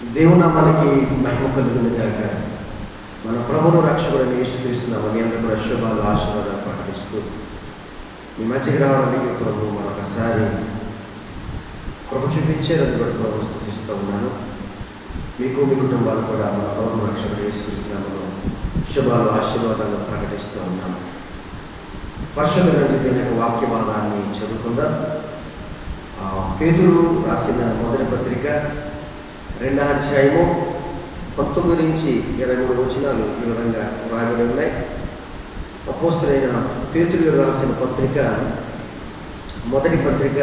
దేవునామానికి మహిమ కలుగును గాక. మన ప్రభువును రక్షకుడైన యేసుక్రీస్తు మీ అందరూ కూడా శుభాలు ఆశీర్వాదాలు ప్రకటిస్తూ మీ మధ్యకి రావడానికి ప్రభు మరొకసారి కృప చూపించేదని కూడా ప్రభు స్తుతిస్తూ ఉన్నాను. మీకు మీ కుటుంబాలు కూడా మన ప్రభువును రక్షకుడు యేసుక్రీస్తు శుభాలు ఆశీర్వాదాలు ప్రకటిస్తూ ఉన్నాను. పరిశుద్ధ దేవుని యొక్క వాక్య భాగాన్ని చదువుకుందాం. పేతురు రాసిన మొదటి పత్రిక 2వ అధ్యాయము 19 నుంచి 23 వచనాలు ఈ విధంగా రాయబడి ఉన్నాయి. అపోస్తలుడైన పేతురు గారు రాసిన పత్రిక మొదటి పత్రిక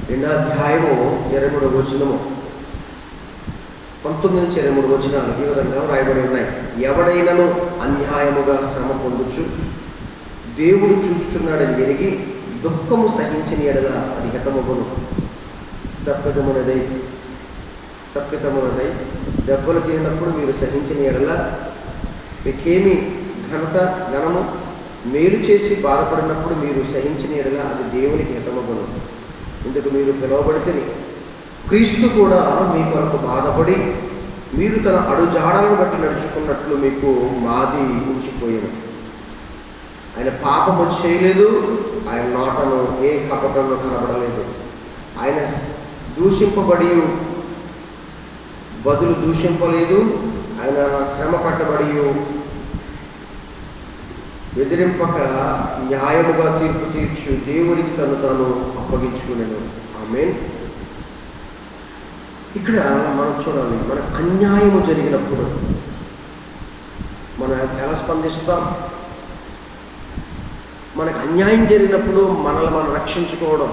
2వ అధ్యాయము 23 వచనము 19 నుంచి 23 వచనాలు ఈ విధంగా రాయబడి ఉన్నాయి. ఎవడైనను అన్యాయముగా శ్రమ పొందుచు దేవుడు చూచుచున్నాడని ఎరిగి దుఃఖము సహించిన ఎడల అది హితమగును. తప్పితమునదై దెబ్బలు తిరిగినప్పుడు మీరు సహించిన ఎడల మీకేమి ఘనము మేలు చేసి బాధపడినప్పుడు మీరు సహించిన ఎడల అది దేవునికి హితమగును. ఇందుకు మీరు పిలువబడితే క్రీస్తు కూడా మీ కొరకు బాధపడి మీరు తన అడుజాడలను బట్టి నడుచుకున్నట్లు మీకు మాది ఉంచిపోయాను. ఆయన పాపము చేయలేదు, ఆయన నోటను ఏ కపటంలో కనబడలేదు. ఆయన దూషింపబడి బదులు దూషింపలేదు. ఆయన శ్రమ పట్టబడి ఎదిరింపక న్యాయముగా తీర్పు తీర్చు దేవునికి తను తాను అప్పగించుకునేను. ఆమేన్. ఇక్కడ మనం చూడాలి, మనకు అన్యాయము జరిగినప్పుడు మనం ఎలా స్పందిస్తాం? మనకు అన్యాయం జరిగినప్పుడు మనల్ని మనం రక్షించుకోవడం,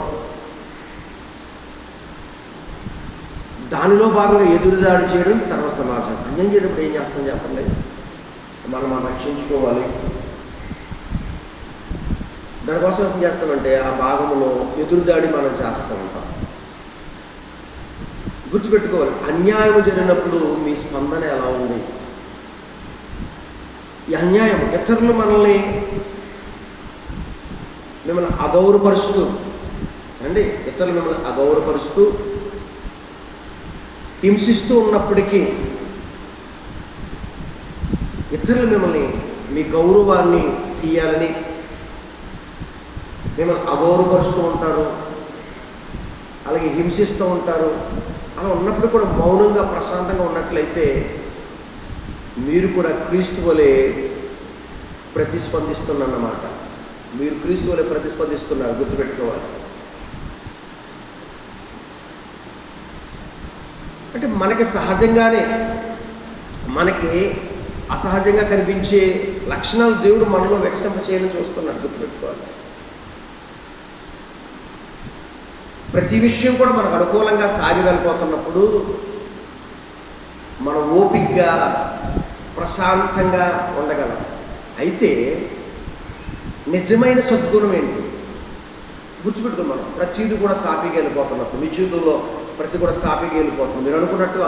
దానిలో భాగంగా ఎదురుదాడి చేయడం సర్వసమాజం. అన్యాయం జరిగినప్పుడు ఏం చేస్తాం చెప్పండి? మనం రక్షించుకోవాలి. దానికోసం ఏం చేస్తామంటే ఆ భాగంలో ఎదురుదాడి మనం చేస్తూ ఉంటాం. గుర్తుపెట్టుకోవాలి, అన్యాయం జరిగినప్పుడు మీ స్పందన ఎలా ఉంది? ఈ అన్యాయం ఇతరులు మిమ్మల్ని అగౌరవపరుస్తూ ఇతరులు మిమ్మల్ని అగౌరవపరుస్తూ హింసిస్తూ ఉన్నప్పటికీ ఇతరులు మిమ్మల్ని మీ గౌరవాన్ని తీయాలని మిమ్మల్ని అగౌరవపరుస్తూ ఉంటారు, అలాగే హింసిస్తూ ఉంటారు. అలా ఉన్నప్పుడు కూడా మౌనంగా ప్రశాంతంగా ఉన్నట్లయితే మీరు కూడా క్రీస్తు వలె ప్రతిస్పందిస్తున్నమాట. మీరు క్రీస్తు వలె ప్రతిస్పందిస్తున్నారు, గుర్తుపెట్టుకోవాలి. అంటే మనకి సహజంగానే మనకి అసహజంగా కనిపించే లక్షణాలు దేవుడు మనలో వికసింప చేయాలని చూస్తున్నాడు, గుర్తుపెట్టుకోవాలి. ప్రతి విషయం కూడా మనకు అనుకూలంగా సాగి వెళ్ళిపోతున్నప్పుడు మనం ఓపికగా ప్రశాంతంగా ఉండగలం. అయితే నిజమైన సద్గుణం ఏంటి? గుర్తుపెట్టుకుని మనం ప్రతిదీ కూడా సాఫీగా వెళ్ళిపోతున్నప్పుడు, మీ జీవితంలో ప్రతి కూడా సాఫీగా వెళ్ళిపోతుంది. మీరు అనుకున్నట్టు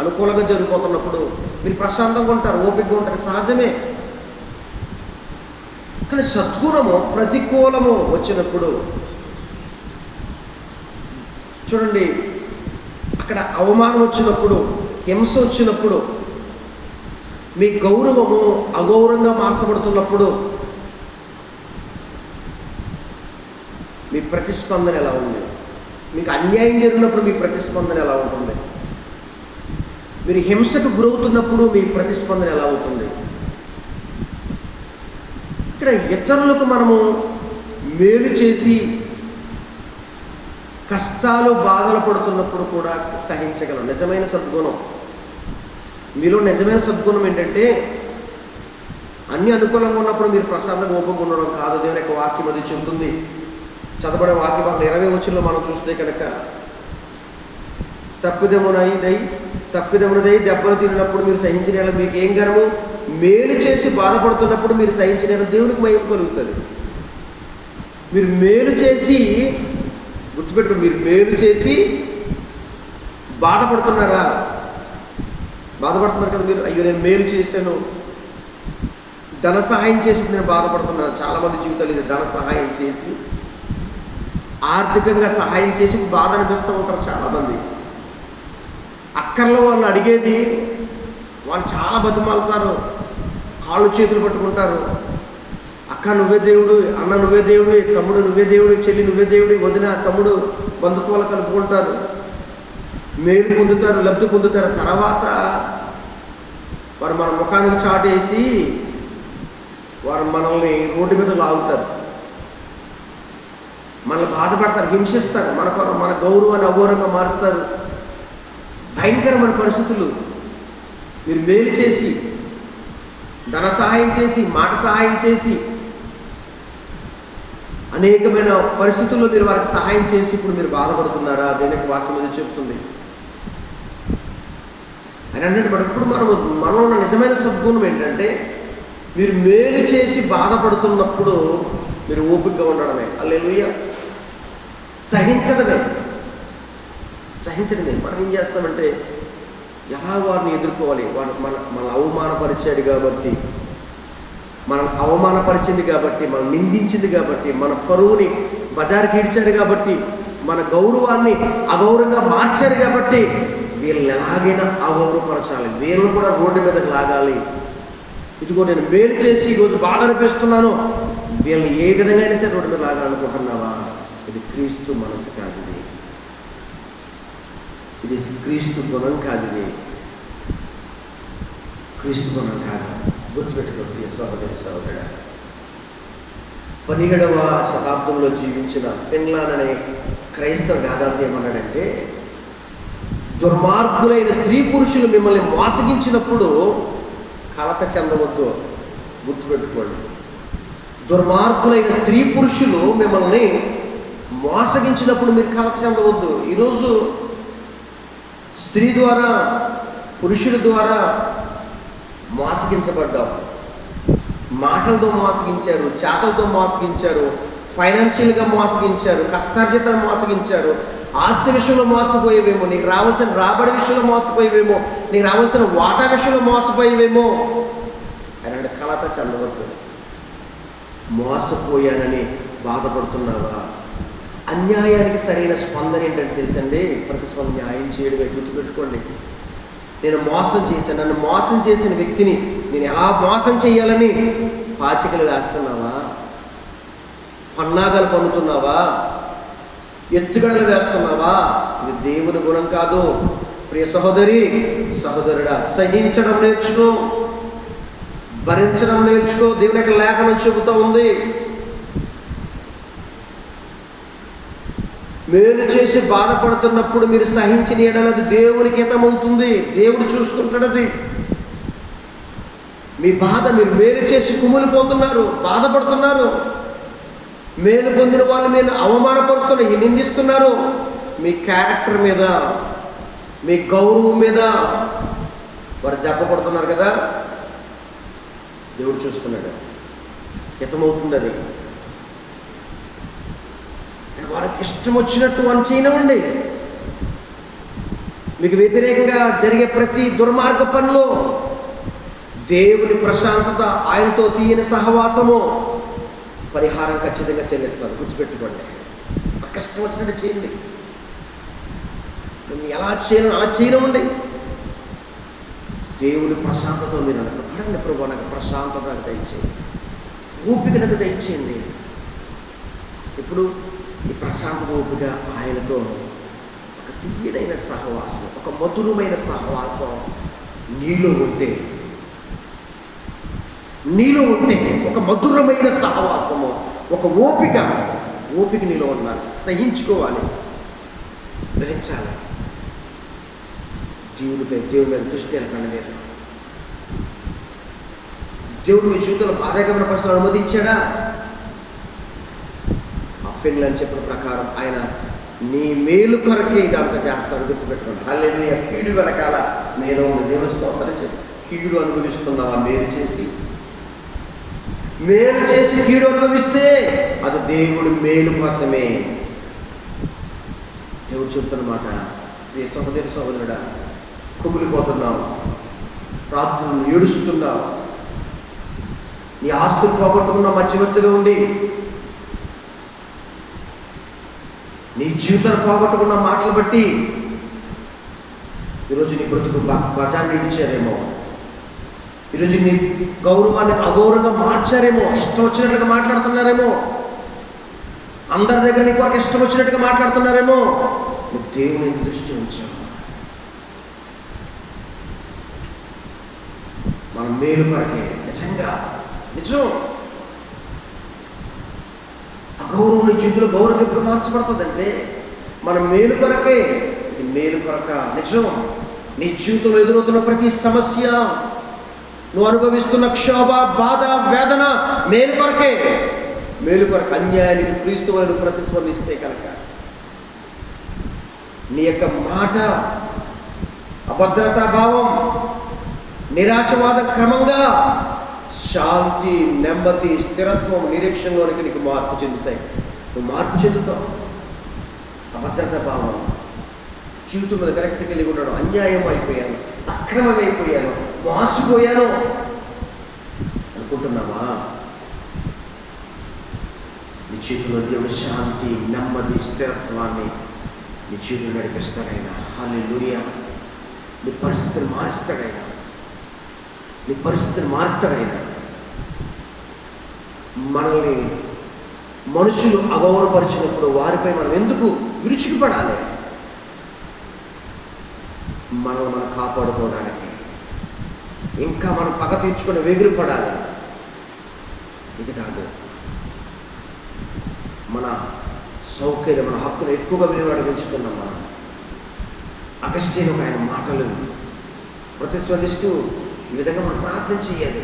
అనుకూలంగా జరిగిపోతున్నప్పుడు మీరు ప్రశాంతంగా ఉంటారు, ఓపికగా ఉంటారు, సహజమే. కానీ సద్గుణము ప్రతికూలము వచ్చినప్పుడు చూడండి, అక్కడ అవమానం వచ్చినప్పుడు, హింస వచ్చినప్పుడు, మీ గౌరవము అగౌరవంగా మార్చబడుతున్నప్పుడు మీ ప్రతిస్పందన ఎలా ఉంది? మీకు అన్యాయం జరిగినప్పుడు మీ ప్రతిస్పందన ఎలా ఉంటుంది? మీరు హింసకు గురవుతున్నప్పుడు మీ ప్రతిస్పందన ఎలా అవుతుంది? ఇక్కడ ఇతరులకు మనము మేలు చేసి కష్టాలు బాధలు పడుతున్నప్పుడు కూడా సహించగలం. నిజమైన సద్గుణం మీలో నిజమైన సద్గుణం ఏంటంటే అన్ని అనుకూలంగా ఉన్నప్పుడు మీరు ప్రశాంతంగా ఓపికగా ఉండడం కాదు. దేవుని యొక్క వాక్యం అది చెబుతుంది. చదవబడే వాక్య భాగం 20వ వచనంలో మనం చూస్తే కనుక తప్పిదమునదై దెబ్బలు తిరిగినప్పుడు మీరు సహించిన మీకు ఏం గర్వము? మేలు చేసి బాధపడుతున్నప్పుడు మీరు సహించిన దేవునికి మహిమ కలుగుతుంది. మీరు మేలు చేసి, గుర్తుపెట్టుకుని, మీరు మేలు చేసి బాధపడుతున్నారా? బాధపడుతున్నారు కదా మీరు. అయ్యో నేను మేలు చేశాను, ధన సహాయం చేసి నేను బాధపడుతున్నాను. చాలామంది జీవితాలు ఇది, ధన సహాయం చేసి ఆర్థికంగా సహాయం చేసి బాధ అనిపిస్తూ ఉంటారు చాలామంది. అక్కర్లో వాళ్ళు అడిగేది, వాళ్ళు చాలా బతిమాలుతారు, కాళ్ళు చేతులు పట్టుకుంటారు. అక్క నువ్వే దేవుడు, అన్న నువ్వే దేవుడు, తమ్ముడు నువ్వే దేవుడు, చెల్లి నువ్వే దేవుడు, వదిన తమ్ముడు బంధుత్వాలు కలుపుకుంటారు, మేలు పొందుతారు, లబ్ధి పొందుతారు. తర్వాత వారు మన ముఖానికి చాటేసి వారు మనల్ని రోడ్డు మీద లాగుతారు, మనల్ని బాధపడతారు, హింసిస్తారు, మన గౌరవాన్ని అగౌరవంగా మారుస్తారు. భయంకరమైన పరిస్థితులు. మీరు మేలు చేసి, ధన సహాయం చేసి, మాట సహాయం చేసి, అనేకమైన పరిస్థితుల్లో మీరు వారికి సహాయం చేసి ఇప్పుడు మీరు బాధపడుతున్నారా? దేనికి వాక్యం మీద చెప్తుంది అని అంటే, ఇప్పుడు మనలో ఉన్న నిజమైన సద్గుణం ఏంటంటే, మీరు మేలు చేసి బాధపడుతున్నప్పుడు మీరు ఓపికగా ఉండడమే. హల్లెలూయా. సహించడమే. మనం ఏం చేస్తామంటే, ఎలా వారిని ఎదుర్కోవాలి, మనల్ని అవమానపరిచాడు కాబట్టి, మనల్ని అవమానపరిచింది కాబట్టి, మనం నిందించింది కాబట్టి, మన పరువుని బజారుకి ఈడ్చారు కాబట్టి, మన గౌరవాన్ని అగౌరవంగా మార్చారు కాబట్టి, వీళ్ళని ఎలాగైనా అగౌరవపరచాలి, వీళ్ళని కూడా రోడ్డు మీదకి లాగాలి. ఇదిగో నేను మేలు చేసి ఈరోజు బాధ అనిపిస్తున్నాను, వీళ్ళని ఏ విధంగా అయినా సరే రోడ్డు మీద లాగాలనుకుంటున్నావా? ఇది క్రీస్తు మనసు కాదు, ఇది క్రీస్తు గుణం కాదు, ఇది క్రీస్తు గుణం కాదు. గుర్తుపెట్టుకోండి సహోదరుడా. 17వ శతాబ్దంలో జీవించిన ఫిన్లాండ్ అనే క్రైస్తవ వేదాంతి ఏమన్నాడంటే, దుర్మార్గులైన స్త్రీ పురుషులు మిమ్మల్ని మోసగించినప్పుడు కలత చెందవద్దు. గుర్తుపెట్టుకోండి, దుర్మార్గులైన స్త్రీ పురుషులు మిమ్మల్ని మోసగించినప్పుడు మీరు కలత చెందవద్దు. ఈరోజు స్త్రీ ద్వారా, పురుషుడి ద్వారా మోసగించబడ్డాం. మాటలతో మోసగించారు, చేతలతో మోసగించారు, ఫైనాన్షియల్గా మోసగించారు, కష్టార్జితాన్ని మోసగించారు, ఆస్తి విషయంలో మోసపోయేవేమో, నీకు రావాల్సిన రాబడి విషయంలో మోసపోయేవేమో, నీకు రావాల్సిన వాటా విషయంలో మోసపోయేవేమో అని కలత చెందవద్దు. మోసపోయానని బాధపడుతున్నావా? అన్యాయానికి సరైన స్పందన ఏంటంటే తెలుసండి, ప్రతిస్పందన న్యాయం చేయడమే. గుర్తుపెట్టుకోండి, నేను మోసం చేశాను, నన్ను మోసం చేసిన వ్యక్తిని నేను ఎలా మోసం చేయాలని పాచికలు వేస్తున్నావా? పన్నాగాలు పన్నుతున్నావా? ఎత్తుగడలు వేస్తున్నావా? ఇది దేవుని గుణం కాదు. ప్రియ సహోదరి, సహోదరుడా, సహించడం నేర్చుకో, భరించడం నేర్చుకో. దేవుని యొక్క లేఖనం చెబుతూ ఉంది, మేలు చేసి బాధపడుతున్నప్పుడు మీరు సహించిన ఎడల అది దేవునికి హితమవుతుంది, దేవుడు చూసుకుంటాడు. అది మీ బాధ, మీరు మేలు చేసి కుమిలిపోతున్నారు, బాధపడుతున్నారు, మేలు పొందిన వాళ్ళు మీరు అవమానపరుస్తున్నారు, నిందిస్తున్నారు, మీ క్యారెక్టర్ మీద, మీ గౌరవం మీద వారు దెబ్బ కొడుతున్నారు కదా, దేవుడు చూస్తున్నాడు, హితమవుతుంది. అది వారికి ఇష్టం వచ్చినట్టు అని చేయనివ్వండి. మీకు వ్యతిరేకంగా జరిగే ప్రతి దుర్మార్గ పనిలో దేవుని ప్రశాంతత, ఆయనతో తీయని సహవాసము పరిహారం ఖచ్చితంగా చెల్లిస్తారు. గుర్తుపెట్టుకోండి, కష్టం వచ్చినట్టు చేయండి, నేను ఎలా చేయను అలా చేయనివ్వండి. దేవుని ప్రశాంతతో మీరు అడగండి, ప్రభు నాకు ప్రశాంతత దయచేయండి, ఓపిక నాకు దయచేయండి. ఇప్పుడు ఈ ప్రశాంతత ఓపిక ఆయనతో ఒక తీయనైన సహవాసం, ఒక మధురమైన సహవాసం నీలో ఉంటే ఒక మధురమైన సహవాసము, ఒక ఓపిక నీలో ఉన్నారు. సహించుకోవాలి, భరించాలి. దేవుని మీద దృష్టి వెళ్ళకండి. లేదు, దేవుడు మీ జీవితంలో బాధాకరమైన పరిస్థితులు అనుమతించాడా? ఫిన్లాండ్ చెప్పిన ప్రకారం ఆయన నీ మేలు కొరకే ఇదంతా చేస్తాడు. గుర్తుపెట్టుకోండి. హల్లెలూయా. కీడు వెనకాల నేను దేవుని స్తోత్రం చెప్పి, కీడు అనుభవిస్తున్నావా? మేలు చేసి కీడు అనుభవిస్తే అది దేవుడు మేలు కోసమే. దేవుడు చెబుతున్నమాట, నీ సహోదరుడా, కుమిలిపోతున్నావు, రాత్రులు ఏడుస్తున్నావు, నీ ఆస్తులు పోగొట్టుకున్న మధ్యవర్తిగా ఉండి, నీ జీవితాన్ని పోగొట్టుకున్న మాటలు బట్టి ఈరోజు నీ బ్రతుకు బజాన్ని ఇచ్చారేమో, ఈరోజు నీ గౌరవాన్ని అగౌరవంగా మార్చారేమో, ఇష్టం వచ్చినట్లుగా మాట్లాడుతున్నారేమో, అందరి దగ్గర నీ కొరకు ఇష్టం వచ్చినట్టుగా మాట్లాడుతున్నారేమో. నువ్వు దేవుని ఎంత దృష్టి ఉంచావు. మన మేలు కొరకే, నిజంగా నిజం. అగౌరవం నీ జీవితంలో గౌరవం ఎప్పుడు మార్చబడుతుందంటే మన మేలు కొరకే. మేలు కొరక నిజం. నీ జీవితంలో ఎదురవుతున్న ప్రతి సమస్య, నువ్వు అనుభవిస్తున్న క్షోభ, బాధ, వేదన మేలు కొరకే. మేలు కొరకు అన్యాయానికి క్రీస్తు వలన ప్రతిస్పందిస్తే కనుక నీ యొక్క మాట అభద్రతా భావం, నిరాశవాద క్రమంగా శాంతి, నెమ్మది, స్థిరత్వం, నిరీక్షణలోనికి నీకు మార్పు చెందుతాయి. నువ్వు మార్పు చెందుతావు. అభద్రతా భావం, జీవితం మీద విరక్తి కలిగి ఉండడం, అన్యాయం అయిపోయాను, అక్రమం అయిపోయాను, మోసపోయాను అనుకుంటున్నావా? నీ చేతిలో దేవుడు శాంతి, నెమ్మది, స్థిరత్వాన్ని నీ చేతులు నడిపిస్తాడైనా. హల్లెలూయా. నీ పరిస్థితులు మారుస్తాడైనా, నీ పరిస్థితులు మారుస్తాడైనా. మనల్ని మనుషులు అగౌరవపరిచినప్పుడు వారిపై మనం ఎందుకు విరుచుకుపడాలి? మనల్ని మనం కాపాడుకోవడానికి, ఇంకా మనం పగ తీర్చుకొని వెగిరిపడాలి. ఇది కాదు. మన సౌకర్యం, మన హక్కులు ఎక్కువగా విలువడు పెంచుతున్నాం. మనం అగస్టీన్ ఆయన మాటలు ప్రతిస్పందిస్తూ ఈ విధంగా మనం ప్రార్థన చేయాలి.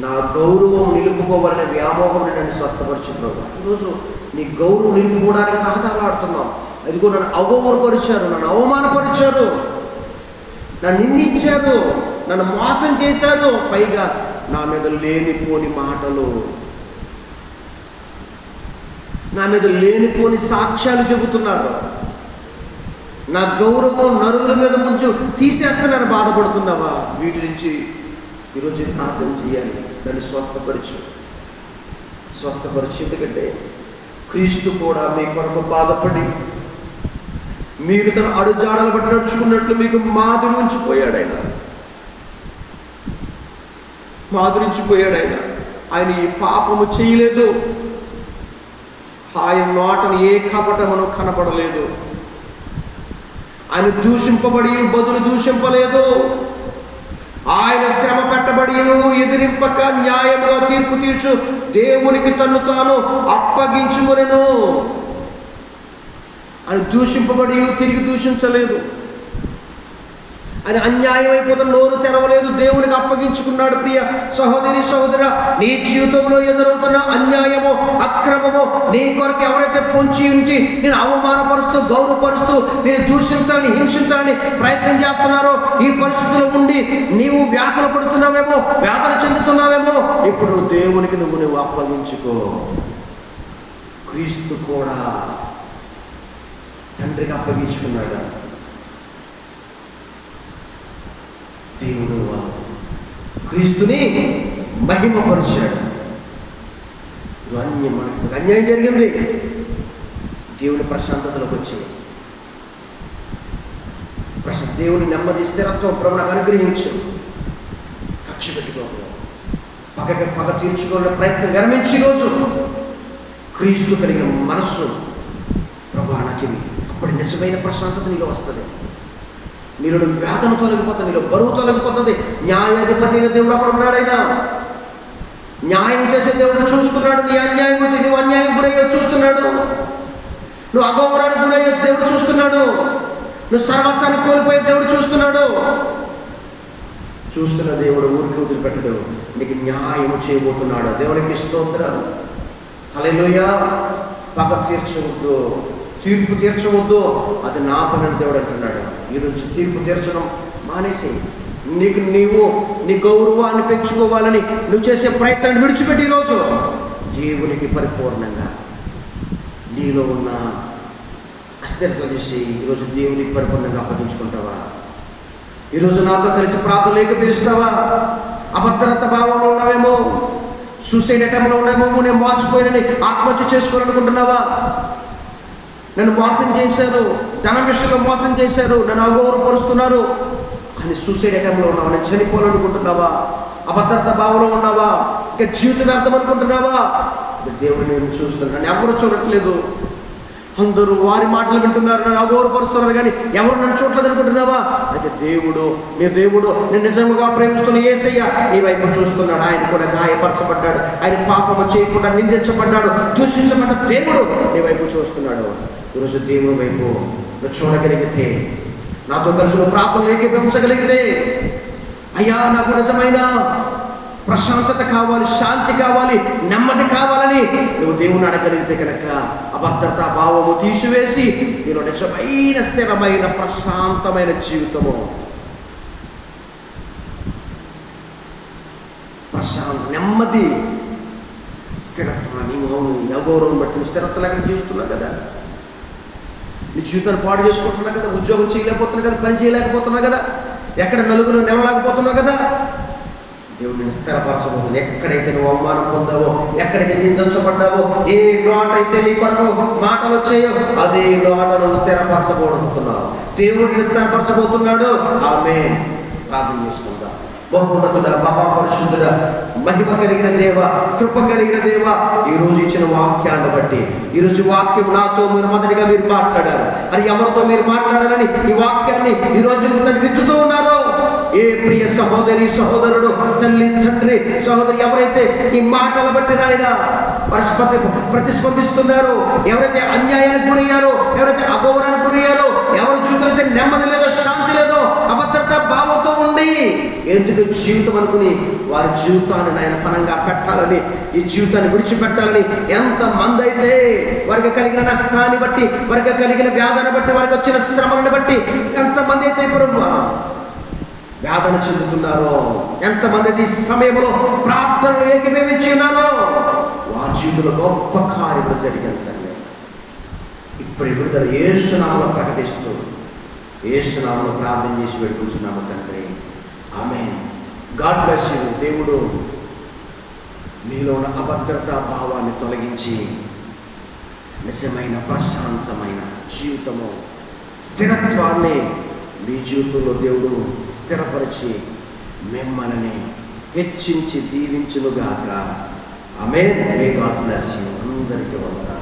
నా గౌరవం నిలుపుకోవాలనే వ్యామోహం నన్ను స్వస్థపరిచే ప్రభు. ఈరోజు నీ గౌరవం నిలుపుకోవడానికి తహతహలాడుతున్నావు. అదిగో నన్ను అగౌరవపరిచారు, నన్ను అవమానపరిచారు, నన్ను నిందించారు, నన్ను మోసం చేశారు, పైగా నా మీద లేనిపోని మాటలు, నా మీద లేనిపోని సాక్ష్యాలు చెబుతున్నారు, నా గౌరవం నరువుల మీద ముందు తీసేస్తున్నారు. బాధపడుతున్నావా? వీటి నుంచి ఈరోజు ప్రార్థన చేయాలి. నన్ను స్వస్థపరచు. ఎందుకంటే క్రీస్తు కూడా మీ కొరకు బాధపడి మీరు తన అడుజాడలు బట్టి నడుచుకున్నట్లు మీకు మాదిరించిపోయాడు ఆయన. ఆయన ఈ పాపము చేయలేదు. ఆయన నోటను ఏ కపటమును కనపడలేదు. ఆయన దూషింపబడి బదులు దూషింపలేదు. ఆయన శ్రమ పెట్టబడి ఎదిరింపక న్యాయముగా తీర్పు తీర్చు దేవునికి తన్ను తాను అప్పగించుకొనెను. ఆయన దూషింపబడి తిరిగి దూషించలేదు. ఆయన అన్యాయం అయిపోతున్న నోరు తెరవలేదు, దేవునికి అప్పగించుకున్నాడు. ప్రియ సహోదరి సహోదర, నీ జీవితంలో ఎదురవుతున్న అన్యాయము, అక్రమము, నీ కొరకు ఎవరైతే పొంచి ఉంచి నేను అవమానపరుస్తూ, గౌరవపరుస్తూ, నేను దూషించాలని, హింసించాలని ప్రయత్నం చేస్తున్నారో, ఈ పరిస్థితుల్లో ఉండి నీవు వ్యాకుల పడుతున్నావేమో, వేదన చెందుతున్నావేమో, ఇప్పుడు దేవునికి నువ్వు అప్పగించుకో. క్రీస్తు కూడా తండ్రికి అప్పగించుకున్నాడు. దేవుడు క్రీస్తుని మహిమపరిచాడు. మనకు అన్యాయం జరిగింది, దేవుని ప్రశాంతతలోకి వచ్చి దేవుని నెమ్మది, స్థిరత్వం ప్రభు నాకు అనుగ్రహించు. కక్ష పెట్టుకోకు, పగ తీర్చుకోవాలనే ప్రయత్నం విరమించి రోజు క్రీస్తు కలిగిన మనస్సు ప్రభు నాకు అప్పుడు నిజమైన ప్రశాంతత నీలో వస్తుంది. నీలో వేదన తొలగిపోతుంది, నీలో బరువు తొలగిపోతుంది. న్యాయాధిపతి అయిన దేవుడు అక్కడ ఉన్నాడైనా న్యాయం చేసే దేవుడు చూస్తున్నాడు. నీ అన్యాయం వచ్చి నువ్వు అన్యాయం గురయ్యో చూస్తున్నాడు. నువ్వు అగౌరవానికి గురయ్యే దేవుడు చూస్తున్నాడు. నువ్వు సర్వస్వాన్ని కోల్పోయే దేవుడు చూస్తున్నాడు. చూస్తున్న దేవుడు ఊరికి వదిలిపెట్టడు, నీకు న్యాయం చేయబోతున్నాడు. దేవునికి స్తోత్రం. హల్లెలూయా. పగ తీర్చవద్దు, తీర్పు తీర్చవద్దు, అది నా పని అని దేవుడు అంటున్నాడు. ఈ నుంచి తీర్పు తీర్చడం మానేసి నీవు నీ గౌరవాన్ని పెంచుకోవాలని నువ్వు చేసే ప్రయత్నాన్ని విడిచిపెట్టి ఈరోజు దేవునికి పరిపూర్ణంగా నీలో ఉన్న అస్థిరత చేసి ఈరోజు దేవునికి పరిపూర్ణంగా అప్పగించుకుంటావా? ఈరోజు నాతో కలిసి ప్రార్థన లేక పిలుస్తావా? అభద్రత భావంలో ఉన్నావేమో, సూసైడ్ అటెంప్ట్లో ఉన్నావేమో, నేను మోసపోయినని ఆత్మహత్య చేసుకోవాలనుకుంటున్నావా? నన్ను మోసం చేశారు, ధనం విషయంలో మోసం చేశారు, నన్ను అగౌరవపరుస్తున్నారు అని సూసైడ్ అటెంప్ట్లో ఉన్నావా? నేను చనిపోవాలనుకుంటున్నావా? అభద్రత భావంలో ఉన్నావా? ఇంకా జీవితం వ్యర్థం అనుకుంటున్నావా? దేవుడు నేను చూస్తున్నాను, నన్ను ఎవరు చూడట్లేదు, అందరూ వారి మాటలు వింటున్నారు, నన్ను అగౌరవపరుస్తున్నారు, కానీ ఎవరు నన్ను చూడలేదు అనుకుంటున్నావా? అయితే దేవుడు నేను నిజంగా ప్రేమిస్తున్న యేసయ్య నీ వైపు చూస్తున్నాడు. ఆయన కూడా గాయపరచబడ్డాడు, ఆయన పాపము చేయకుండా నిందించబడ్డాడు, దూషించబడ్డ దేవుడు నీ వైపు చూస్తున్నాడు. ఈరోజు దేవుని వైపు నువ్వు చూడగలిగితే, నాతో కలిసి నువ్వు ప్రార్థనలు ఏకీభవించగలిగితే, అయ్యా నాకు నిజమైన ప్రశాంతత కావాలి, శాంతి కావాలి, నెమ్మది కావాలని నువ్వు దేవుని అడగలిగితే కనుక అభద్రత భావము తీసివేసి నీలో నిజమైన స్థిరమైన ప్రశాంతమైన జీవితము, నెమ్మది, స్థిరత్వం. నీ అగౌరవం బట్టి నువ్వు స్థిరత్వం లేకుండా జీవిస్తున్నావు కదా, నీ జీవితాన్ని పాడు చేసుకుంటున్నావు కదా, ఉద్యోగం చేయలేకపోతున్నావు కదా, పని చేయలేకపోతున్నావు కదా, ఎక్కడ నలుగురు నిలవలేకపోతున్నావు కదా. దేవుడు నిన్ను స్థిరపరచబోతుంది. ఎక్కడైతే నువ్వు అవమానం పొందావో, ఎక్కడైతే నిందించబడ్డావో, ఏ నోట అయితే నీ కొరకు మాటలు వచ్చాయో అదే నోట నువ్వు స్థిరపరచబోతున్నావు. దేవుడు నిన్ను స్థిరపరచబోతున్నాడు. ఆమేన్. ప్రార్థన చేసుకుందాం. బహున్నతుడ, మహాపరిశుద్ధుడ, మహిమ కలిగిన దేవ, కృప కలిగిన దేవ, ఈరోజు ఇచ్చిన వాక్యాన్ని బట్టి, ఈరోజు వాక్యం నాతో మొదటిగా మీరు మాట్లాడారు. అది ఎవరితో మీరు మాట్లాడాలని ఈ వాక్యాన్ని ఈరోజు విత్తుతూ ఉన్నారో, ఏ ప్రియ సహోదరి సహోదరుడు, తల్లి తండ్రి సహోదరి ఎవరైతే ఈ మాటలు బట్టి నాయన ప్రతిస్పందిస్తున్నారో, ఎవరైతే అన్యాయానికి గురయ్యారో, ఎవరైతే అగౌరవానికి గురయ్యారో, ఎవరి జీవితంలో నెమ్మది లేదో, శాంతి లేదో, అభద్రత భావంతో ఉండి ఎందుకు జీవితం అనుకుని వారి జీవితాన్ని ఆయన పనంగా పెట్టాలని, ఈ జీవితాన్ని విడిచిపెట్టాలని ఎంతమంది అయితే వారికి కలిగిన నష్టాన్ని బట్టి, వారికి కలిగిన వ్యాధిని బట్టి, వారికి వచ్చిన శ్రమలను బట్టి ఎంతమంది అయితే వేదన చెందుతున్నారో, ఎంతమంది అయితే ఈ సమయంలో ప్రార్థనలు ఏకీభవించి ఉన్నారో వారి జీవితంలో గొప్ప కార్యములు జరిగించండి. ఇప్పుడు విడుదల యేసు నామములో ప్రకటిస్తూ, యేసు నామములో ప్రార్థన చేసి పెట్టుకుంటున్నాము తండ్రి. ఆమేన్. God bless you. దేవుడు మీలో ఉన్న అభద్రత భావాన్ని తొలగించి నిజమైన ప్రశాంతమైన జీవితము, స్థిరత్వాన్ని మీ జీవితంలో దేవుడు స్థిరపరిచి మిమ్మల్ని హెచ్చించి దీవించునుగాక. ఆమేన్. May God bless you. అందరికీ వందనాలు.